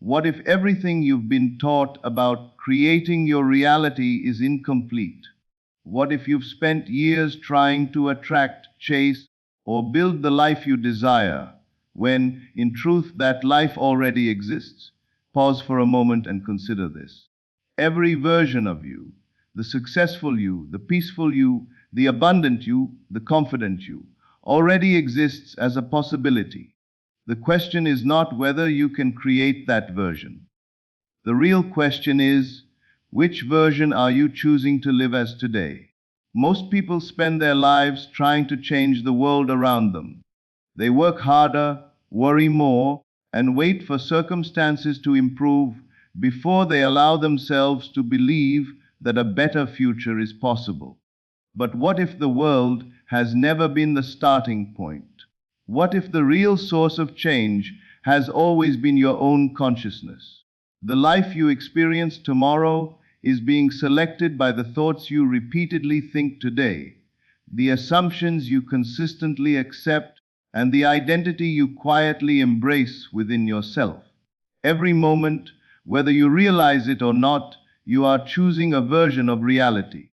What if everything you've been taught about creating your reality is incomplete? What if you've spent years trying to attract, chase, or build the life you desire, when, in truth, that life already exists? Pause for a moment and consider this. Every version of you, the successful you, the peaceful you, the abundant you, the confident you, already exists as a possibility. The question is not whether you can create that version. The real question is, which version are you choosing to live as today? Most people spend their lives trying to change the world around them. They work harder, worry more, and wait for circumstances to improve before they allow themselves to believe that a better future is possible. But what if the world has never been the starting point? What if the real source of change has always been your own consciousness? The life you experience tomorrow is being selected by the thoughts you repeatedly think today, the assumptions you consistently accept, and the identity you quietly embrace within yourself. Every moment, whether you realize it or not, you are choosing a version of reality.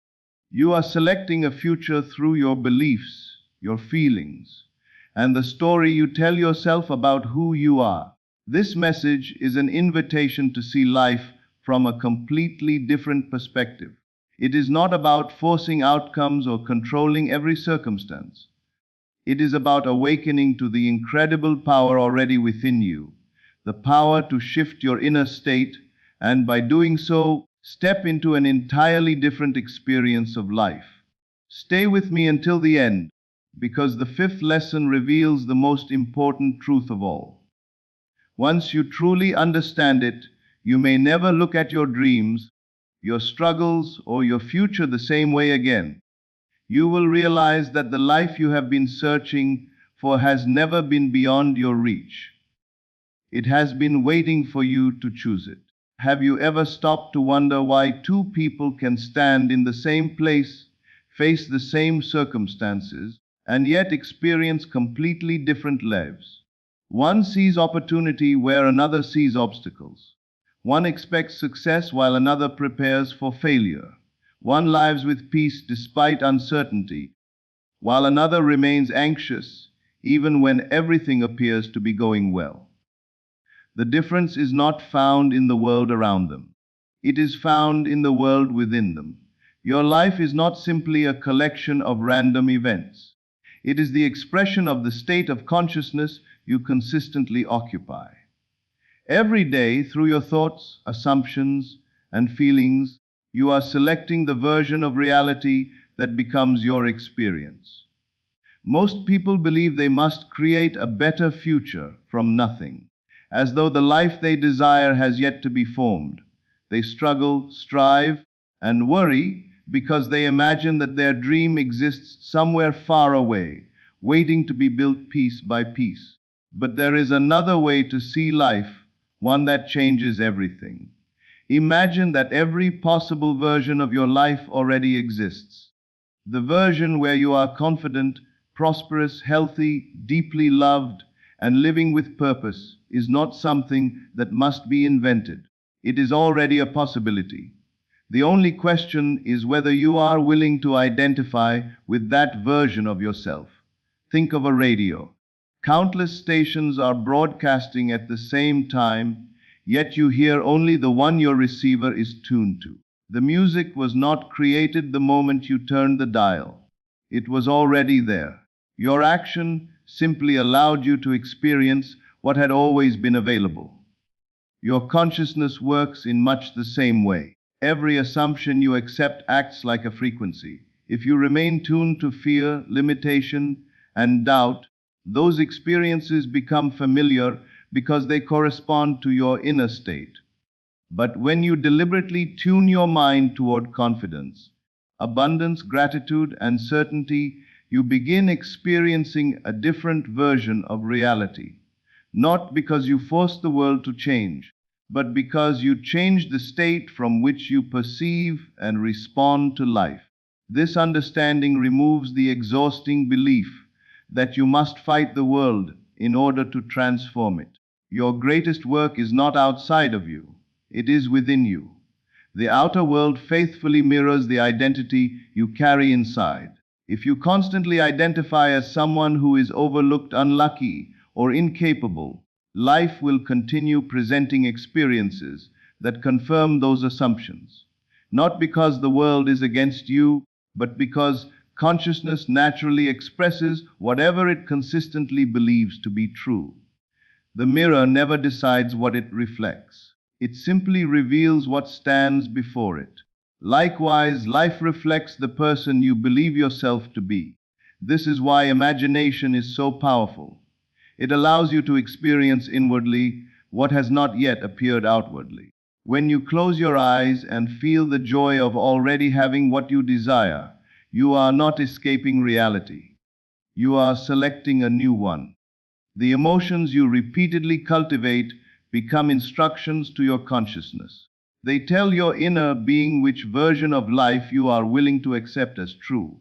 You are selecting a future through your beliefs, your feelings, and the story you tell yourself about who you are. This message is an invitation to see life from a completely different perspective. It is not about forcing outcomes or controlling every circumstance. It is about awakening to the incredible power already within you, the power to shift your inner state, and by doing so, step into an entirely different experience of life. Stay with me until the end, because the fifth lesson reveals the most important truth of all. Once you truly understand it, you may never look at your dreams, your struggles, or your future the same way again. You will realize that the life you have been searching for has never been beyond your reach. It has been waiting for you to choose it. Have you ever stopped to wonder why two people can stand in the same place, face the same circumstances, and yet experience completely different lives? One sees opportunity where another sees obstacles. One expects success while another prepares for failure. One lives with peace despite uncertainty, while another remains anxious even when everything appears to be going well. The difference is not found in the world around them. It is found in the world within them. Your life is not simply a collection of random events. It is the expression of the state of consciousness you consistently occupy. Every day, through your thoughts, assumptions, and feelings, you are selecting the version of reality that becomes your experience. Most people believe they must create a better future from nothing, as though the life they desire has yet to be formed. They struggle, strive, and worry because they imagine that their dream exists somewhere far away, waiting to be built piece by piece. But there is another way to see life, one that changes everything. Imagine that every possible version of your life already exists. The version where you are confident, prosperous, healthy, deeply loved, and living with purpose is not something that must be invented. It is already a possibility. The only question is whether you are willing to identify with that version of yourself. Think of a radio. Countless stations are broadcasting at the same time, yet you hear only the one your receiver is tuned to. The music was not created the moment you turned the dial. It was already there. Your action simply allowed you to experience what had always been available. Your consciousness works in much the same way. Every assumption you accept acts like a frequency. If you remain tuned to fear, limitation, and doubt, those experiences become familiar because they correspond to your inner state. But when you deliberately tune your mind toward confidence, abundance, gratitude, and certainty, you begin experiencing a different version of reality. Not because you force the world to change, but because you change the state from which you perceive and respond to life. This understanding removes the exhausting belief that you must fight the world in order to transform it. Your greatest work is not outside of you, it is within you. The outer world faithfully mirrors the identity you carry inside. If you constantly identify as someone who is overlooked, unlucky, or incapable, life will continue presenting experiences that confirm those assumptions. Not because the world is against you, but because consciousness naturally expresses whatever it consistently believes to be true. The mirror never decides what it reflects. It simply reveals what stands before it. Likewise, life reflects the person you believe yourself to be. This is why imagination is so powerful. It allows you to experience inwardly what has not yet appeared outwardly. When you close your eyes and feel the joy of already having what you desire, you are not escaping reality. You are selecting a new one. The emotions you repeatedly cultivate become instructions to your consciousness. They tell your inner being which version of life you are willing to accept as true.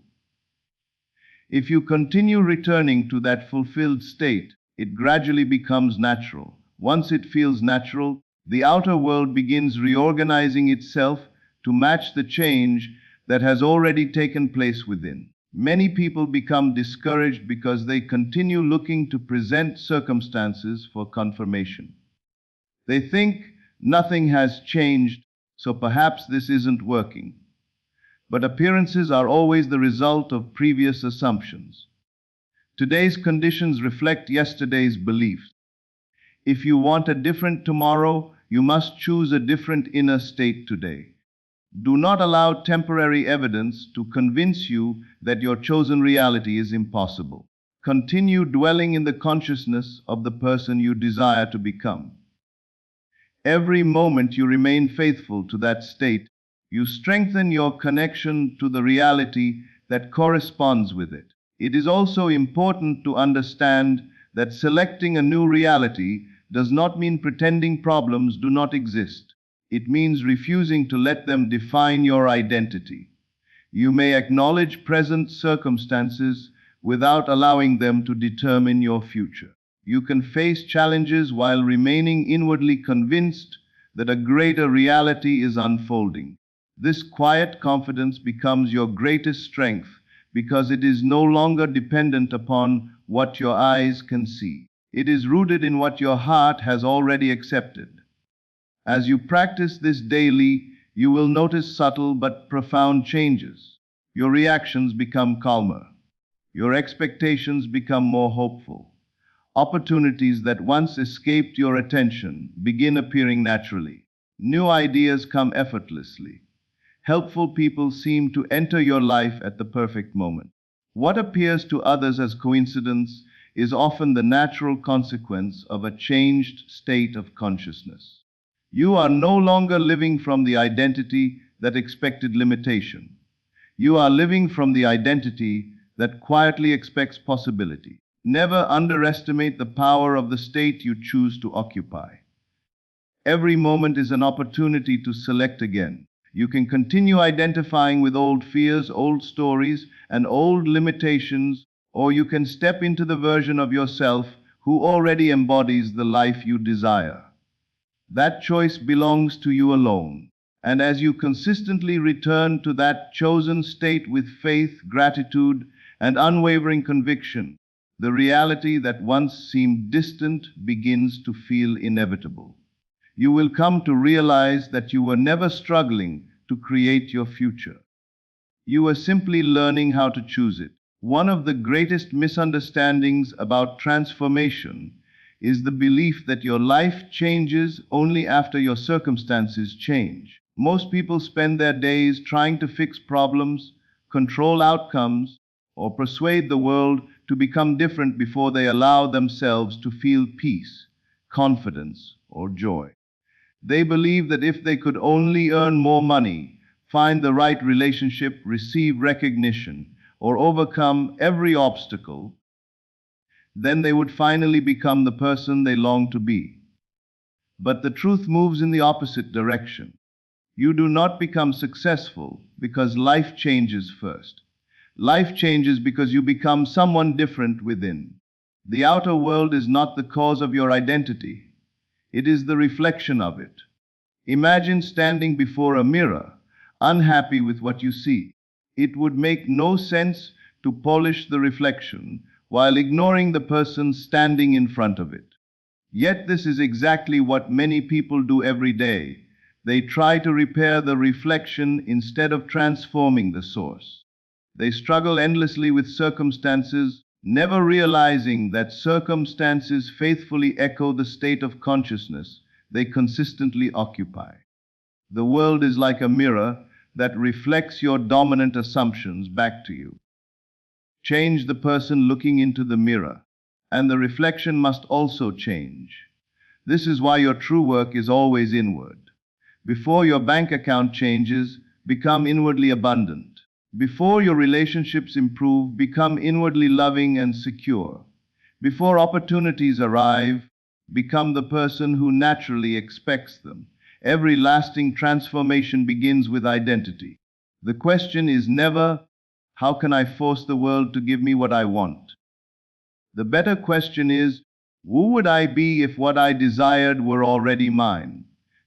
If you continue returning to that fulfilled state, it gradually becomes natural. Once it feels natural, the outer world begins reorganizing itself to match the change that has already taken place within. Many people become discouraged because they continue looking to present circumstances for confirmation. They think nothing has changed, so perhaps this isn't working. But appearances are always the result of previous assumptions. Today's conditions reflect yesterday's beliefs. If you want a different tomorrow, you must choose a different inner state today. Do not allow temporary evidence to convince you that your chosen reality is impossible. Continue dwelling in the consciousness of the person you desire to become. Every moment you remain faithful to that state, you strengthen your connection to the reality that corresponds with it. It is also important to understand that selecting a new reality does not mean pretending problems do not exist. It means refusing to let them define your identity. You may acknowledge present circumstances without allowing them to determine your future. You can face challenges while remaining inwardly convinced that a greater reality is unfolding. This quiet confidence becomes your greatest strength because it is no longer dependent upon what your eyes can see. It is rooted in what your heart has already accepted. As you practice this daily, you will notice subtle but profound changes. Your reactions become calmer. Your expectations become more hopeful. Opportunities that once escaped your attention begin appearing naturally. New ideas come effortlessly. Helpful people seem to enter your life at the perfect moment. What appears to others as coincidence is often the natural consequence of a changed state of consciousness. You are no longer living from the identity that expected limitation. You are living from the identity that quietly expects possibility. Never underestimate the power of the state you choose to occupy. Every moment is an opportunity to select again. You can continue identifying with old fears, old stories, and old limitations, or you can step into the version of yourself who already embodies the life you desire. That choice belongs to you alone. And as you consistently return to that chosen state with faith, gratitude, and unwavering conviction, the reality that once seemed distant begins to feel inevitable. You will come to realize that you were never struggling to create your future. You were simply learning how to choose it. One of the greatest misunderstandings about transformation is the belief that your life changes only after your circumstances change. Most people spend their days trying to fix problems, control outcomes, or persuade the world to become different before they allow themselves to feel peace, confidence, or joy. They believe that if they could only earn more money, find the right relationship, receive recognition, or overcome every obstacle, then they would finally become the person they long to be. But the truth moves in the opposite direction. You do not become successful because life changes first. Life changes because you become someone different within. The outer world is not the cause of your identity. It is the reflection of it. Imagine standing before a mirror, unhappy with what you see. It would make no sense to polish the reflection while ignoring the person standing in front of it. Yet this is exactly what many people do every day. They try to repair the reflection instead of transforming the source. They struggle endlessly with circumstances, never realizing that circumstances faithfully echo the state of consciousness they consistently occupy. The world is like a mirror that reflects your dominant assumptions back to you. Change the person looking into the mirror, and the reflection must also change. This is why your true work is always inward. Before your bank account changes, become inwardly abundant. Before your relationships improve, become inwardly loving and secure. Before opportunities arrive, become the person who naturally expects them. Every lasting transformation begins with identity. The question is never, how can I force the world to give me what I want? The better question is, who would I be if what I desired were already mine?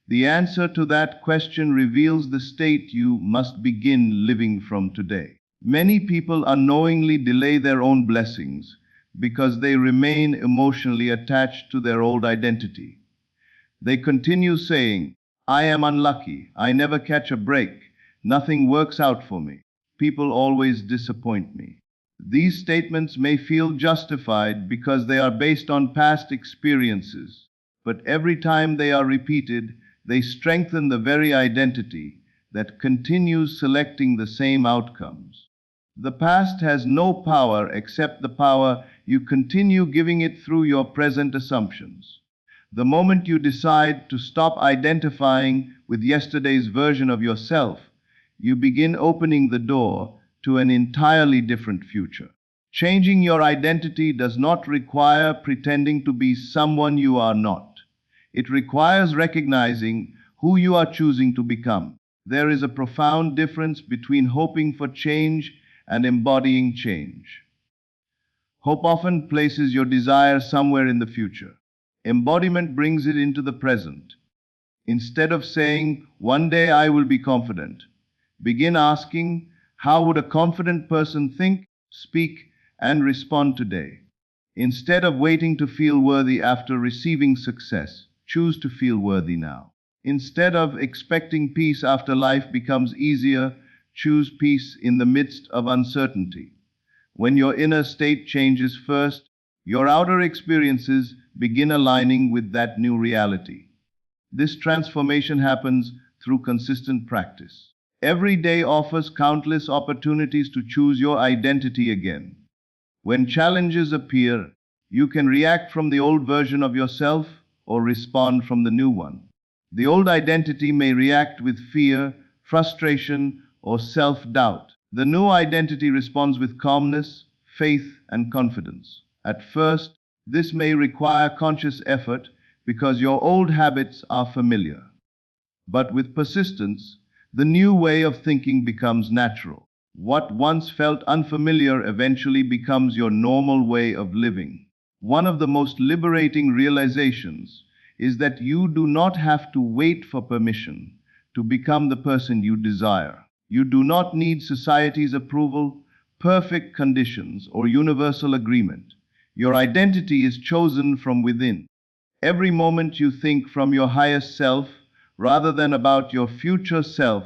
The answer to that question reveals the state you must begin living from today. Many people unknowingly delay their own blessings because they remain emotionally attached to their old identity. They continue saying, I am unlucky, I never catch a break, nothing works out for me, people always disappoint me. These statements may feel justified because they are based on past experiences, but every time they are repeated, they strengthen the very identity that continues selecting the same outcomes. The past has no power except the power you continue giving it through your present assumptions. The moment you decide to stop identifying with yesterday's version of yourself, you begin opening the door to an entirely different future. Changing your identity does not require pretending to be someone you are not. It requires recognizing who you are choosing to become. There is a profound difference between hoping for change and embodying change. Hope often places your desire somewhere in the future. Embodiment brings it into the present. Instead of saying, one day I will be confident, begin asking, how would a confident person think, speak, and respond today? Instead of waiting to feel worthy after receiving success, choose to feel worthy now. Instead of expecting peace after life becomes easier, choose peace in the midst of uncertainty. When your inner state changes first, your outer experiences begin aligning with that new reality. This transformation happens through consistent practice. Every day offers countless opportunities to choose your identity again. When challenges appear, you can react from the old version of yourself or respond from the new one. The old identity may react with fear, frustration, or self-doubt. The new identity responds with calmness, faith, and confidence. At first, this may require conscious effort because your old habits are familiar. But with persistence, the new way of thinking becomes natural. What once felt unfamiliar eventually becomes your normal way of living. One of the most liberating realizations is that you do not have to wait for permission to become the person you desire. You do not need society's approval, perfect conditions, or universal agreement. Your identity is chosen from within. Every moment you think from your highest self, rather than about your future self,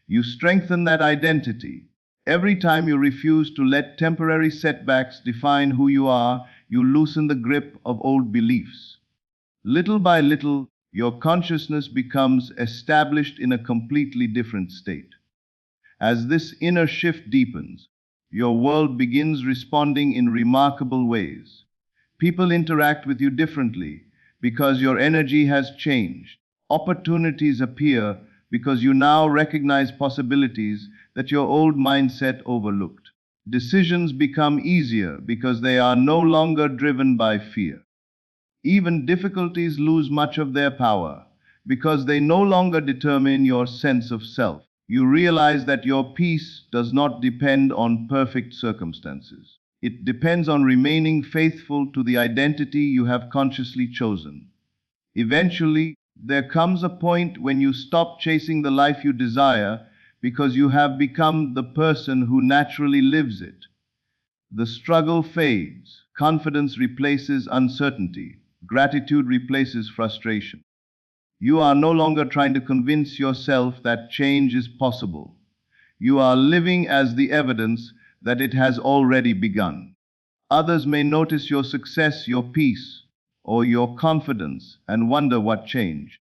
you strengthen that identity. Every time you refuse to let temporary setbacks define who you are, you loosen the grip of old beliefs. Little by little, your consciousness becomes established in a completely different state. As this inner shift deepens, your world begins responding in remarkable ways. People interact with you differently because your energy has changed. Opportunities appear because you now recognize possibilities that your old mindset overlooked. Decisions become easier because they are no longer driven by fear. Even difficulties lose much of their power because they no longer determine your sense of self. You realize that your peace does not depend on perfect circumstances. It depends on remaining faithful to the identity you have consciously chosen. Eventually, there comes a point when you stop chasing the life you desire because you have become the person who naturally lives it. The struggle fades, confidence replaces uncertainty, gratitude replaces frustration. You are no longer trying to convince yourself that change is possible. You are living as the evidence that it has already begun. Others may notice your success, your peace, or your confidence and wonder what changed.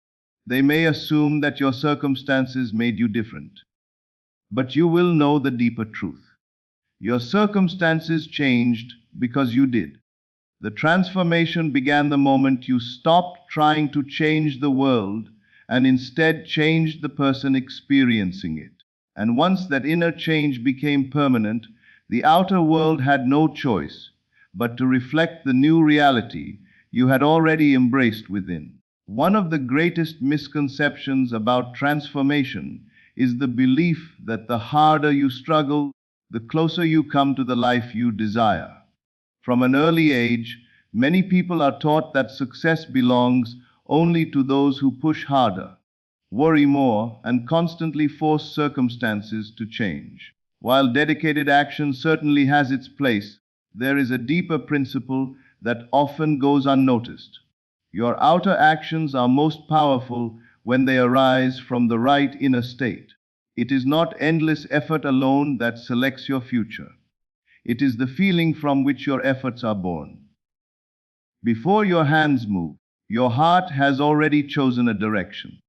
They may assume that your circumstances made you different. But you will know the deeper truth. Your circumstances changed because you did. The transformation began the moment you stopped trying to change the world and instead changed the person experiencing it. And once that inner change became permanent, the outer world had no choice but to reflect the new reality you had already embraced within. One of the greatest misconceptions about transformation is the belief that the harder you struggle, the closer you come to the life you desire. From an early age, many people are taught that success belongs only to those who push harder, worry more, and constantly force circumstances to change. While dedicated action certainly has its place, there is a deeper principle that often goes unnoticed. Your outer actions are most powerful when they arise from the right inner state. It is not endless effort alone that selects your future. It is the feeling from which your efforts are born. Before your hands move, your heart has already chosen a direction.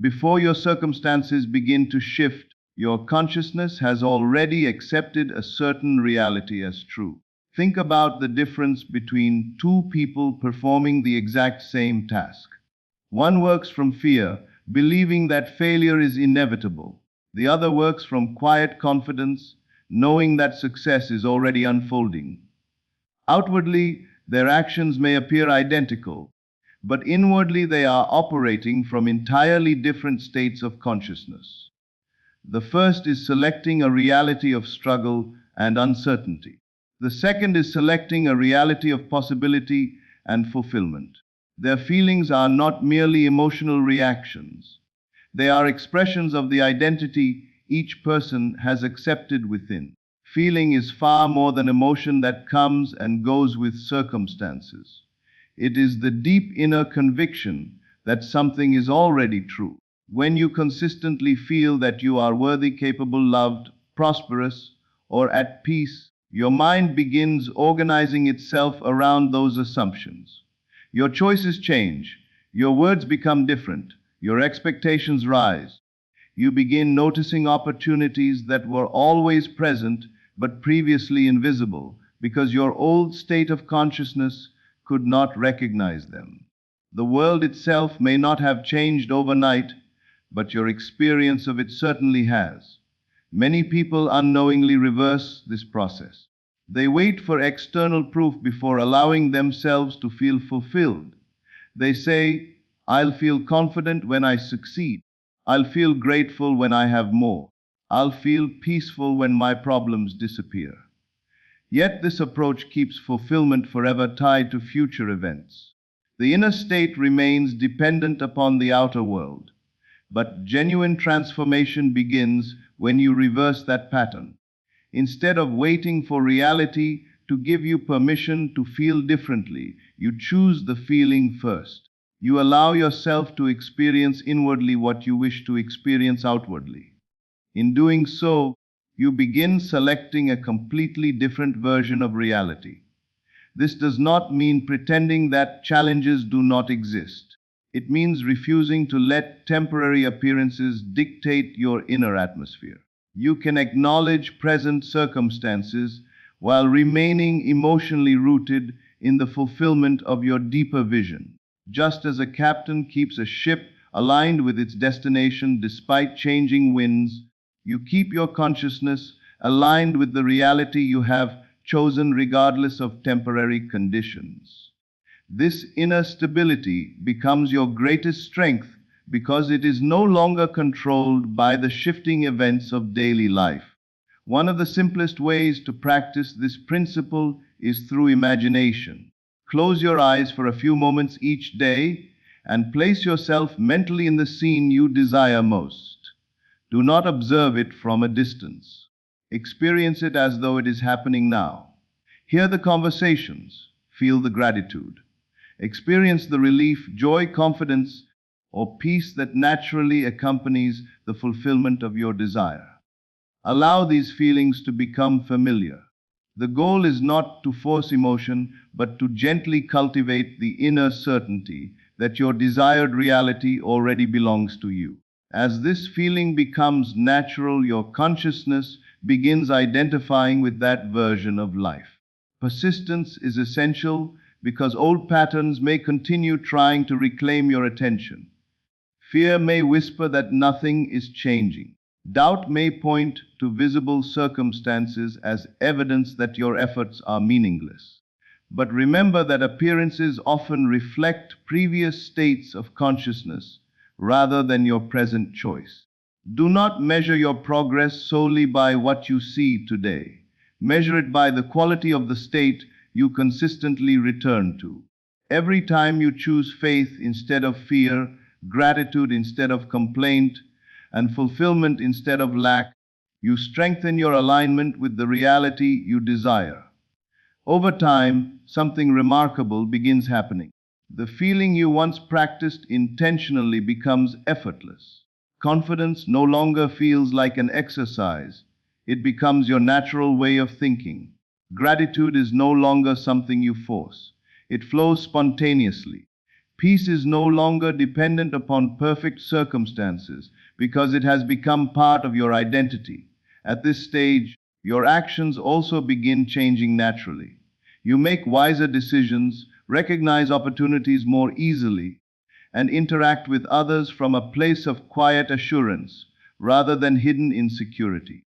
Before your circumstances begin to shift, your consciousness has already accepted a certain reality as true. Think about the difference between two people performing the exact same task. One works from fear, believing that failure is inevitable. The other works from quiet confidence, knowing that success is already unfolding. Outwardly, their actions may appear identical, but inwardly they are operating from entirely different states of consciousness. The first is selecting a reality of struggle and uncertainty. The second is selecting a reality of possibility and fulfillment. Their feelings are not merely emotional reactions. They are expressions of the identity each person has accepted within. Feeling is far more than emotion that comes and goes with circumstances. It is the deep inner conviction that something is already true. When you consistently feel that you are worthy, capable, loved, prosperous, or at peace, your mind begins organizing itself around those assumptions. Your choices change, your words become different, your expectations rise. You begin noticing opportunities that were always present but previously invisible because your old state of consciousness could not recognize them. The world itself may not have changed overnight, but your experience of it certainly has. Many people unknowingly reverse this process. They wait for external proof before allowing themselves to feel fulfilled. They say, "I'll feel confident when I succeed. I'll feel grateful when I have more. I'll feel peaceful when my problems disappear." Yet this approach keeps fulfillment forever tied to future events. The inner state remains dependent upon the outer world. But genuine transformation begins when you reverse that pattern. Instead of waiting for reality to give you permission to feel differently, you choose the feeling first. You allow yourself to experience inwardly what you wish to experience outwardly. In doing so, you begin selecting a completely different version of reality. This does not mean pretending that challenges do not exist. It means refusing to let temporary appearances dictate your inner atmosphere. You can acknowledge present circumstances while remaining emotionally rooted in the fulfillment of your deeper vision. Just as a captain keeps a ship aligned with its destination despite changing winds, you keep your consciousness aligned with the reality you have chosen regardless of temporary conditions. This inner stability becomes your greatest strength because it is no longer controlled by the shifting events of daily life. One of the simplest ways to practice this principle is through imagination. Close your eyes for a few moments each day and place yourself mentally in the scene you desire most. Do not observe it from a distance. Experience it as though it is happening now. Hear the conversations, feel the gratitude. Experience the relief, joy, confidence, or peace that naturally accompanies the fulfillment of your desire. Allow these feelings to become familiar. The goal is not to force emotion, but to gently cultivate the inner certainty that your desired reality already belongs to you. As this feeling becomes natural, your consciousness begins identifying with that version of life. Persistence is essential because old patterns may continue trying to reclaim your attention. Fear may whisper that nothing is changing. Doubt may point to visible circumstances as evidence that your efforts are meaningless. But remember that appearances often reflect previous states of consciousness rather than your present choice. Do not measure your progress solely by what you see today. Measure it by the quality of the state you consistently return to. Every time you choose faith instead of fear, gratitude instead of complaint, and fulfillment instead of lack, you strengthen your alignment with the reality you desire. Over time, something remarkable begins happening. The feeling you once practiced intentionally becomes effortless. Confidence no longer feels like an exercise, it becomes your natural way of thinking. Gratitude is no longer something you force, it flows spontaneously. Peace is no longer dependent upon perfect circumstances because it has become part of your identity. At this stage, your actions also begin changing naturally. You make wiser decisions, recognize opportunities more easily, and interact with others from a place of quiet assurance rather than hidden insecurity.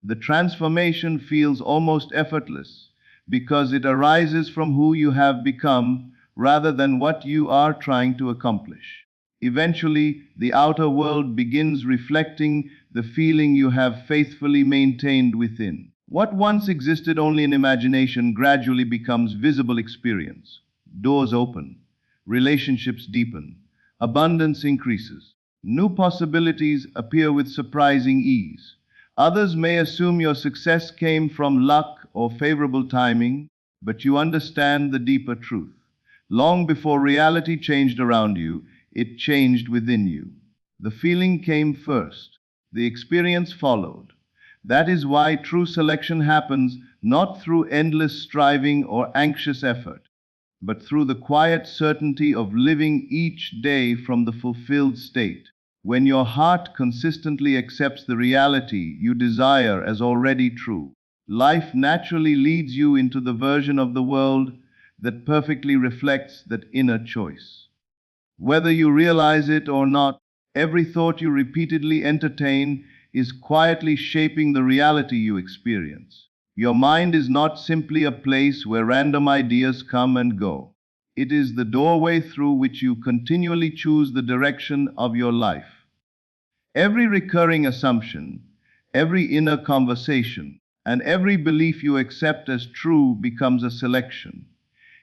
The transformation feels almost effortless because it arises from who you have become rather than what you are trying to accomplish. Eventually, the outer world begins reflecting the feeling you have faithfully maintained within. What once existed only in imagination gradually becomes visible experience. Doors open, relationships deepen, abundance increases. New possibilities appear with surprising ease. Others may assume your success came from luck or favorable timing, but you understand the deeper truth. Long before reality changed around you, it changed within you. The feeling came first. The experience followed. That is why true selection happens not through endless striving or anxious effort, but through the quiet certainty of living each day from the fulfilled state. When your heart consistently accepts the reality you desire as already true, life naturally leads you into the version of the world that perfectly reflects that inner choice. Whether you realize it or not, every thought you repeatedly entertain is quietly shaping the reality you experience. Your mind is not simply a place where random ideas come and go. It is the doorway through which you continually choose the direction of your life. Every recurring assumption, every inner conversation, and every belief you accept as true becomes a selection.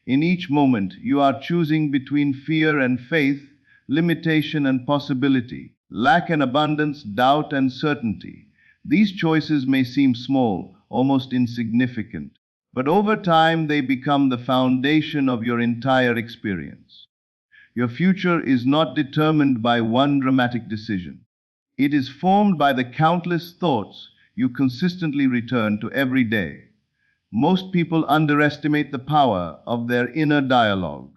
In each moment, you are choosing between fear and faith, limitation and possibility, lack and abundance, doubt and certainty. These choices may seem small, almost insignificant, but over time they become the foundation of your entire experience. Your future is not determined by one dramatic decision. It is formed by the countless thoughts you consistently return to every day. Most people underestimate the power of their inner dialogue.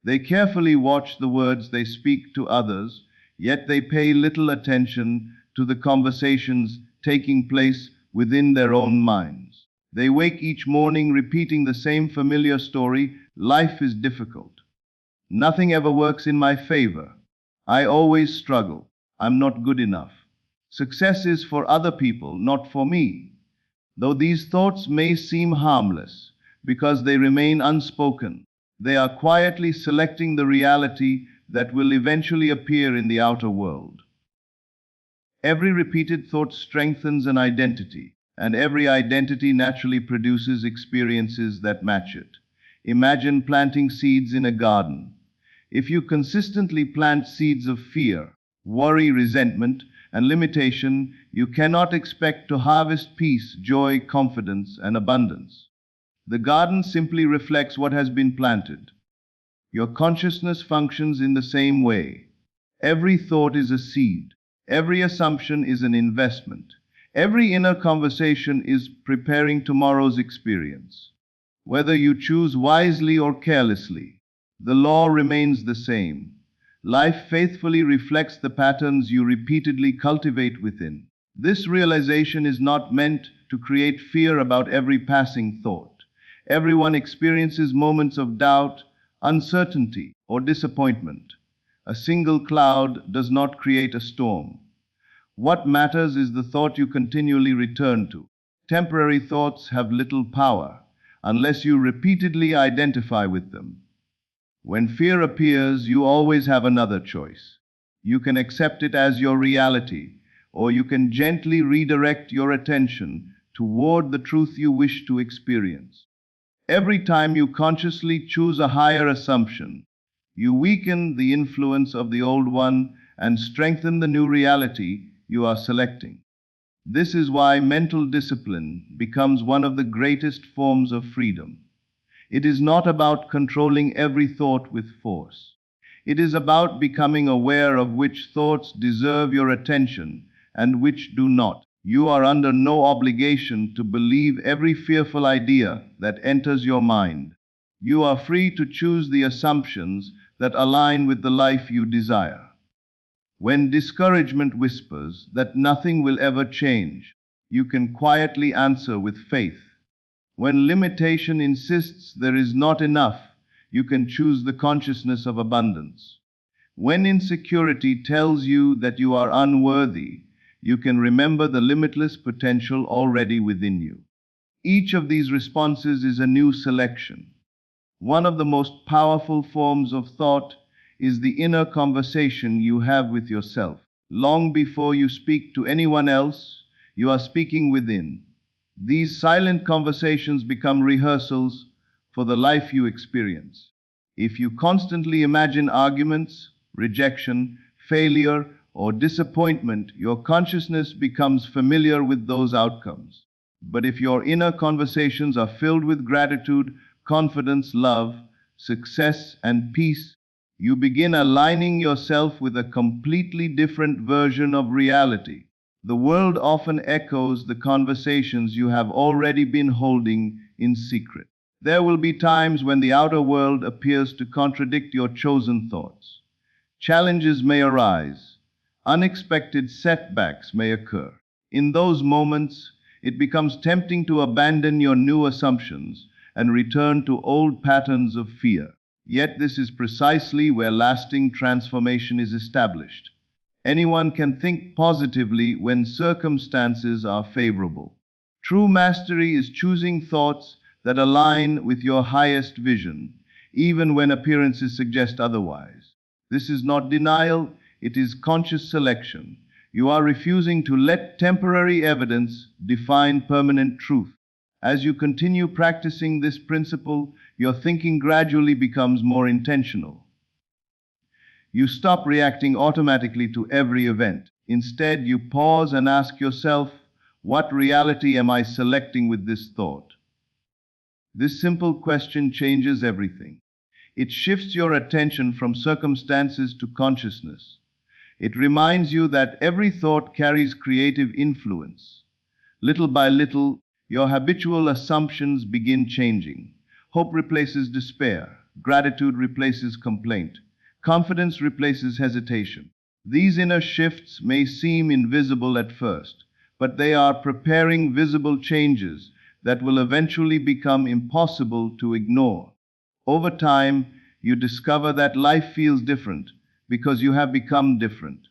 They carefully watch the words they speak to others, yet they pay little attention to the conversations taking place within their own minds. They wake each morning repeating the same familiar story: life is difficult. Nothing ever works in my favor. I always struggle. I'm not good enough. Success is for other people, not for me. Though these thoughts may seem harmless because they remain unspoken, they are quietly selecting the reality that will eventually appear in the outer world. Every repeated thought strengthens an identity, and every identity naturally produces experiences that match it. Imagine planting seeds in a garden. If you consistently plant seeds of fear, worry, resentment, and limitation, you cannot expect to harvest peace, joy, confidence, and abundance. The garden simply reflects what has been planted. Your consciousness functions in the same way. Every thought is a seed. Every assumption is an investment. Every inner conversation is preparing tomorrow's experience. Whether you choose wisely or carelessly, the law remains the same. Life faithfully reflects the patterns you repeatedly cultivate within. This realization is not meant to create fear about every passing thought. Everyone experiences moments of doubt, uncertainty, or disappointment. A single cloud does not create a storm. What matters is the thought you continually return to. Temporary thoughts have little power unless you repeatedly identify with them. When fear appears, you always have another choice. You can accept it as your reality, or you can gently redirect your attention toward the truth you wish to experience. Every time you consciously choose a higher assumption, you weaken the influence of the old one and strengthen the new reality you are selecting. This is why mental discipline becomes one of the greatest forms of freedom. It is not about controlling every thought with force. It is about becoming aware of which thoughts deserve your attention and which do not. You are under no obligation to believe every fearful idea that enters your mind. You are free to choose the assumptions that align with the life you desire. When discouragement whispers that nothing will ever change, you can quietly answer with faith. When limitation insists there is not enough, you can choose the consciousness of abundance. When insecurity tells you that you are unworthy, you can remember the limitless potential already within you. Each of these responses is a new selection. One of the most powerful forms of thought is the inner conversation you have with yourself. Long before you speak to anyone else, you are speaking within. These silent conversations become rehearsals for the life you experience. If you constantly imagine arguments, rejection, failure, or disappointment, your consciousness becomes familiar with those outcomes. But if your inner conversations are filled with gratitude, confidence, love, success, and peace, you begin aligning yourself with a completely different version of reality. The world often echoes the conversations you have already been holding in secret. There will be times when the outer world appears to contradict your chosen thoughts. Challenges may arise. Unexpected setbacks may occur. In those moments, it becomes tempting to abandon your new assumptions and return to old patterns of fear. Yet this is precisely where lasting transformation is established. Anyone can think positively when circumstances are favorable. True mastery is choosing thoughts that align with your highest vision, even when appearances suggest otherwise. This is not denial, it is conscious selection. You are refusing to let temporary evidence define permanent truth. As you continue practicing this principle, your thinking gradually becomes more intentional. You stop reacting automatically to every event. Instead, you pause and ask yourself, what reality am I selecting with this thought? This simple question changes everything. It shifts your attention from circumstances to consciousness. It reminds you that every thought carries creative influence. Little by little, your habitual assumptions begin changing. Hope replaces despair. Gratitude replaces complaint. Confidence replaces hesitation. These inner shifts may seem invisible at first, but they are preparing visible changes that will eventually become impossible to ignore. Over time, you discover that life feels different because you have become different.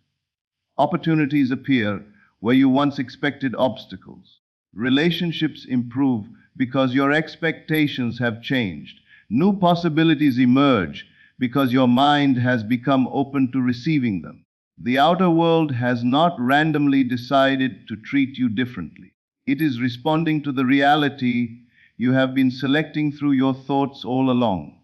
Opportunities appear where you once expected obstacles. Relationships improve because your expectations have changed. New possibilities emerge because your mind has become open to receiving them. The outer world has not randomly decided to treat you differently. It is responding to the reality you have been selecting through your thoughts all along.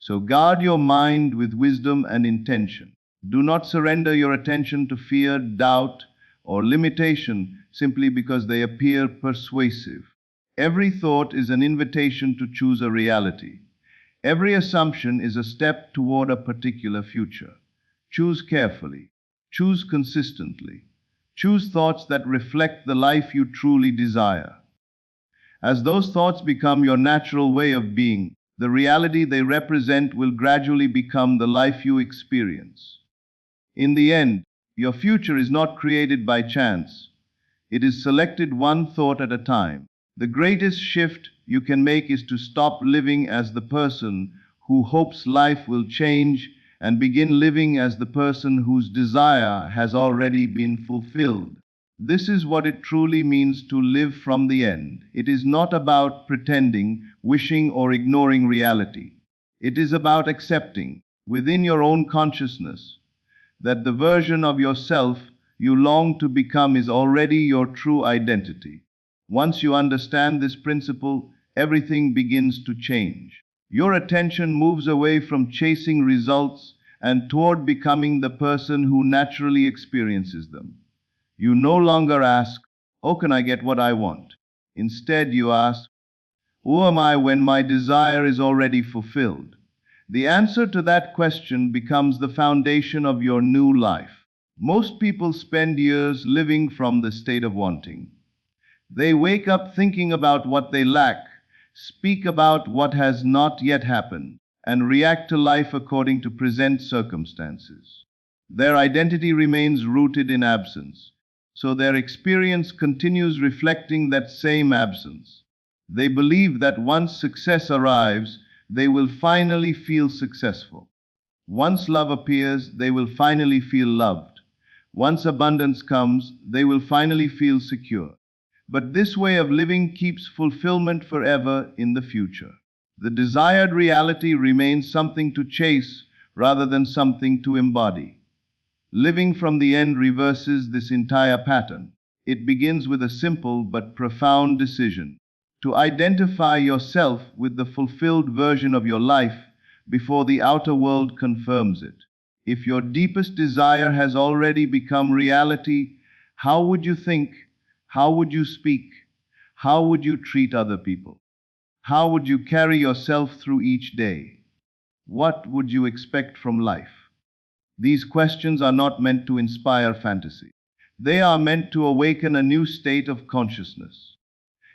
So guard your mind with wisdom and intention. Do not surrender your attention to fear, doubt, or limitation simply because they appear persuasive. Every thought is an invitation to choose a reality. Every assumption is a step toward a particular future. Choose carefully. Choose consistently. Choose thoughts that reflect the life you truly desire. As those thoughts become your natural way of being, the reality they represent will gradually become the life you experience. In the end, your future is not created by chance. It is selected one thought at a time. The greatest shift you can make is to stop living as the person who hopes life will change and begin living as the person whose desire has already been fulfilled. This is what it truly means to live from the end. It is not about pretending, wishing, or ignoring reality. It is about accepting, within your own consciousness, that the version of yourself you long to become is already your true identity. Once you understand this principle, everything begins to change. Your attention moves away from chasing results and toward becoming the person who naturally experiences them. You no longer ask, "How can I get what I want?" Instead, you ask, "Who am I when my desire is already fulfilled?" The answer to that question becomes the foundation of your new life. Most people spend years living from the state of wanting. They wake up thinking about what they lack, speak about what has not yet happened, and react to life according to present circumstances. Their identity remains rooted in absence, so their experience continues reflecting that same absence. They believe that once success arrives, they will finally feel successful. Once love appears, they will finally feel loved. Once abundance comes, they will finally feel secure. But this way of living keeps fulfillment forever in the future. The desired reality remains something to chase rather than something to embody. Living from the end reverses this entire pattern. It begins with a simple but profound decision: to identify yourself with the fulfilled version of your life before the outer world confirms it. If your deepest desire has already become reality, how would you think? How would you speak? How would you treat other people? How would you carry yourself through each day? What would you expect from life? These questions are not meant to inspire fantasy. They are meant to awaken a new state of consciousness.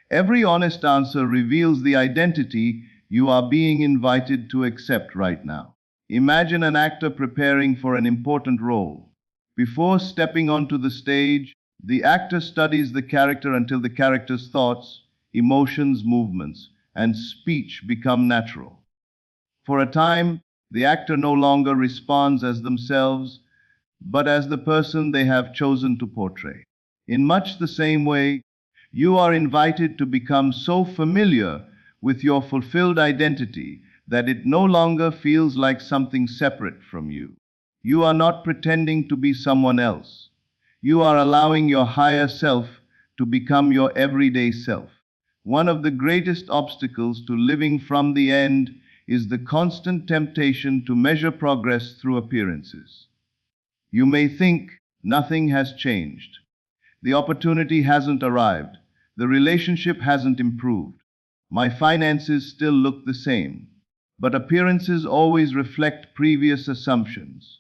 Every honest answer reveals the identity you are being invited to accept right now. Imagine an actor preparing for an important role. Before stepping onto the stage, the actor studies the character until the character's thoughts, emotions, movements, and speech become natural. For a time, the actor no longer responds as themselves, but as the person they have chosen to portray. In much the same way, you are invited to become so familiar with your fulfilled identity that it no longer feels like something separate from you. You are not pretending to be someone else. You are allowing your higher self to become your everyday self. One of the greatest obstacles to living from the end is the constant temptation to measure progress through appearances. You may think nothing has changed. The opportunity hasn't arrived. The relationship hasn't improved. My finances still look the same. But appearances always reflect previous assumptions.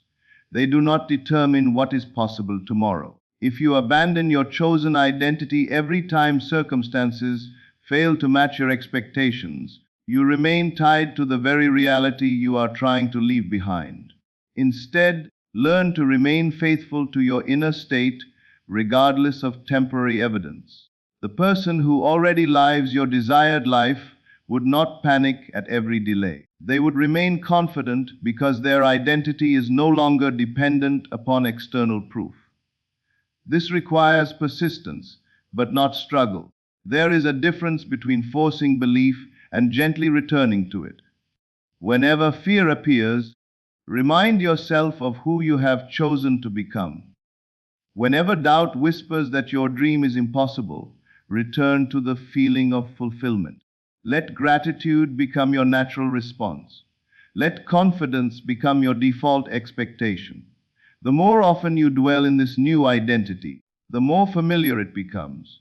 They do not determine what is possible tomorrow. If you abandon your chosen identity every time circumstances fail to match your expectations, you remain tied to the very reality you are trying to leave behind. Instead, learn to remain faithful to your inner state, regardless of temporary evidence. The person who already lives your desired life would not panic at every delay. They would remain confident because their identity is no longer dependent upon external proof. This requires persistence, but not struggle. There is a difference between forcing belief and gently returning to it. Whenever fear appears, remind yourself of who you have chosen to become. Whenever doubt whispers that your dream is impossible, return to the feeling of fulfillment. Let gratitude become your natural response. Let confidence become your default expectation. The more often you dwell in this new identity, the more familiar it becomes.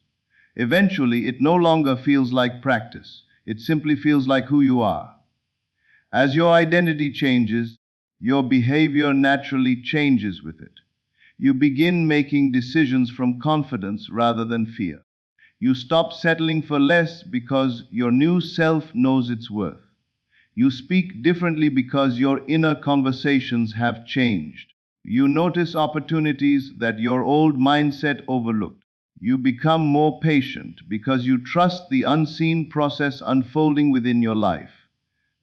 Eventually, it no longer feels like practice. It simply feels like who you are. As your identity changes, your behavior naturally changes with it. You begin making decisions from confidence rather than fear. You stop settling for less because your new self knows its worth. You speak differently because your inner conversations have changed. You notice opportunities that your old mindset overlooked. You become more patient because you trust the unseen process unfolding within your life.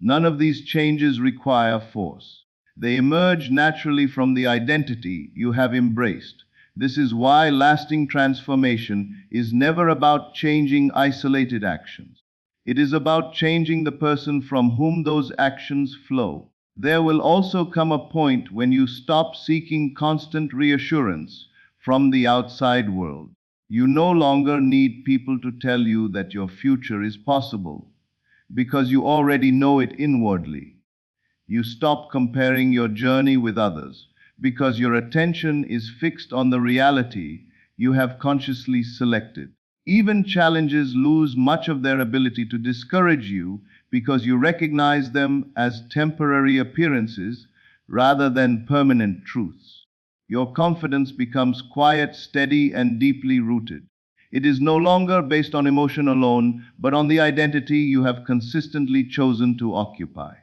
None of these changes require force. They emerge naturally from the identity you have embraced. This is why lasting transformation is never about changing isolated actions. It is about changing the person from whom those actions flow. There will also come a point when you stop seeking constant reassurance from the outside world. You no longer need people to tell you that your future is possible, because you already know it inwardly. You stop comparing your journey with others because your attention is fixed on the reality you have consciously selected. Even challenges lose much of their ability to discourage you because you recognize them as temporary appearances rather than permanent truths. Your confidence becomes quiet, steady, and deeply rooted. It is no longer based on emotion alone, but on the identity you have consistently chosen to occupy.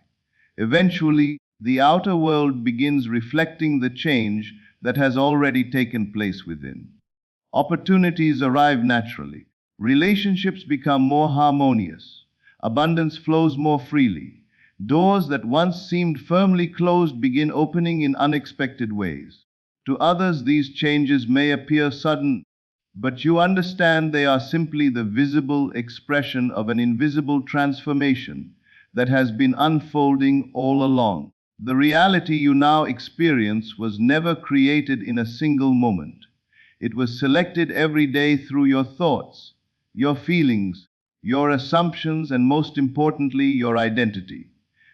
Eventually, the outer world begins reflecting the change that has already taken place within. Opportunities arrive naturally. Relationships become more harmonious. Abundance flows more freely. Doors that once seemed firmly closed begin opening in unexpected ways. To others, these changes may appear sudden, but you understand they are simply the visible expression of an invisible transformation that has been unfolding all along. The reality you now experience was never created in a single moment. It was selected every day through your thoughts, your feelings, your assumptions, and most importantly, your identity.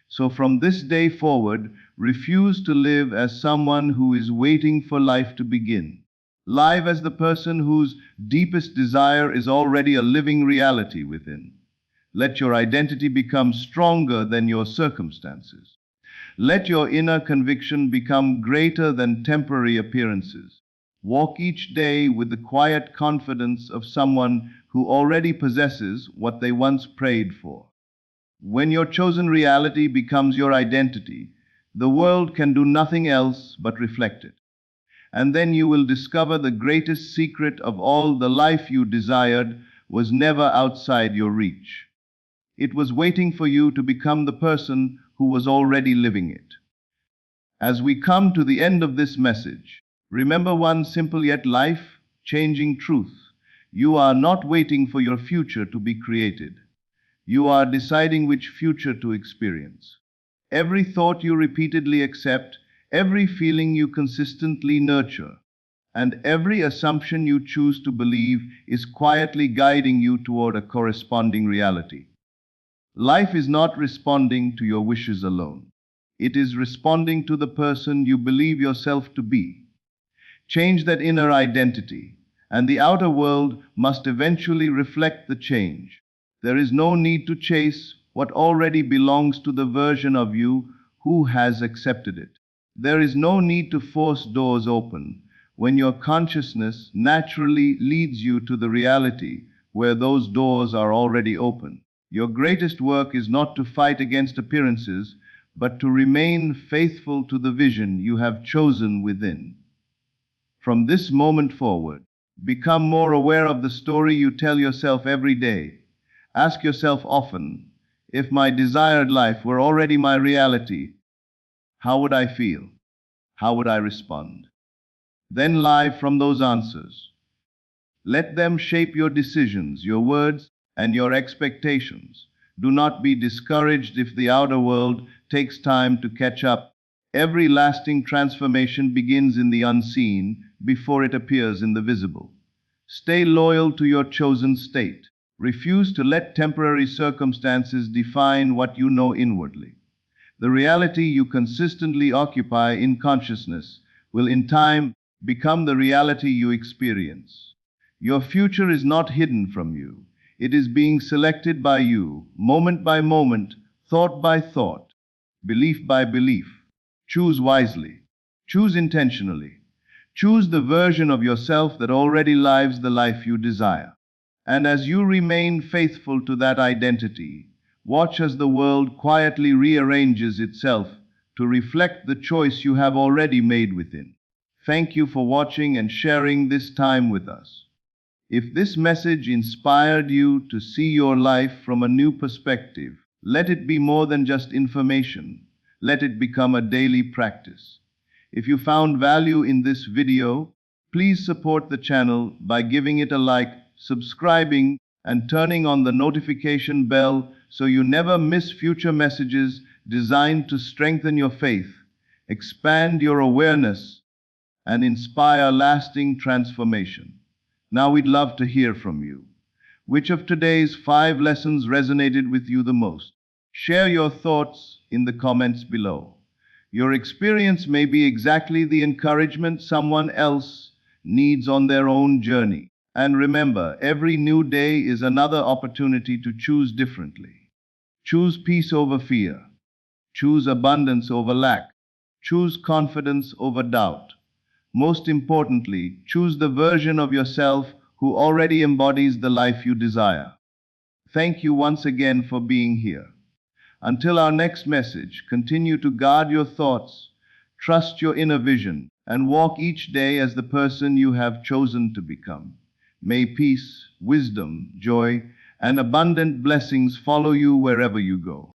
So from this day forward, refuse to live as someone who is waiting for life to begin. Live as the person whose deepest desire is already a living reality within. Let your identity become stronger than your circumstances. Let your inner conviction become greater than temporary appearances. Walk each day with the quiet confidence of someone who already possesses what they once prayed for. When your chosen reality becomes your identity, the world can do nothing else but reflect it. And then you will discover the greatest secret of all: the life you desired was never outside your reach. It was waiting for you to become the person who was already living it. As we come to the end of this message, remember one simple yet life-changing truth. You are not waiting for your future to be created. You are deciding which future to experience. Every thought you repeatedly accept, every feeling you consistently nurture, and every assumption you choose to believe is quietly guiding you toward a corresponding reality. Life is not responding to your wishes alone. It is responding to the person you believe yourself to be. Change that inner identity, and the outer world must eventually reflect the change. There is no need to chase what already belongs to the version of you who has accepted it. There is no need to force doors open when your consciousness naturally leads you to the reality where those doors are already open. Your greatest work is not to fight against appearances, but to remain faithful to the vision you have chosen within. From this moment forward, become more aware of the story you tell yourself every day. Ask yourself often, if my desired life were already my reality, how would I feel? How would I respond? Then live from those answers. Let them shape your decisions, your words, and your expectations. Do not be discouraged if the outer world takes time to catch up. Every lasting transformation begins in the unseen before it appears in the visible. Stay loyal to your chosen state. Refuse to let temporary circumstances define what you know inwardly. The reality you consistently occupy in consciousness will in time become the reality you experience. Your future is not hidden from you. It is being selected by you, moment by moment, thought by thought, belief by belief. Choose wisely. Choose intentionally. Choose the version of yourself that already lives the life you desire. And as you remain faithful to that identity, watch as the world quietly rearranges itself to reflect the choice you have already made within. Thank you for watching and sharing this time with us. If this message inspired you to see your life from a new perspective, let it be more than just information. Let it become a daily practice. If you found value in this video, please support the channel by giving it a like, subscribing, and turning on the notification bell so you never miss future messages designed to strengthen your faith, expand your awareness, and inspire lasting transformation. Now we'd love to hear from you. Which of today's 5 lessons resonated with you the most? Share your thoughts in the comments below. Your experience may be exactly the encouragement someone else needs on their own journey. And remember, every new day is another opportunity to choose differently. Choose peace over fear. Choose abundance over lack. Choose confidence over doubt. Most importantly, choose the version of yourself who already embodies the life you desire. Thank you once again for being here. Until our next message, continue to guard your thoughts, trust your inner vision, and walk each day as the person you have chosen to become. May peace, wisdom, joy, and abundant blessings follow you wherever you go.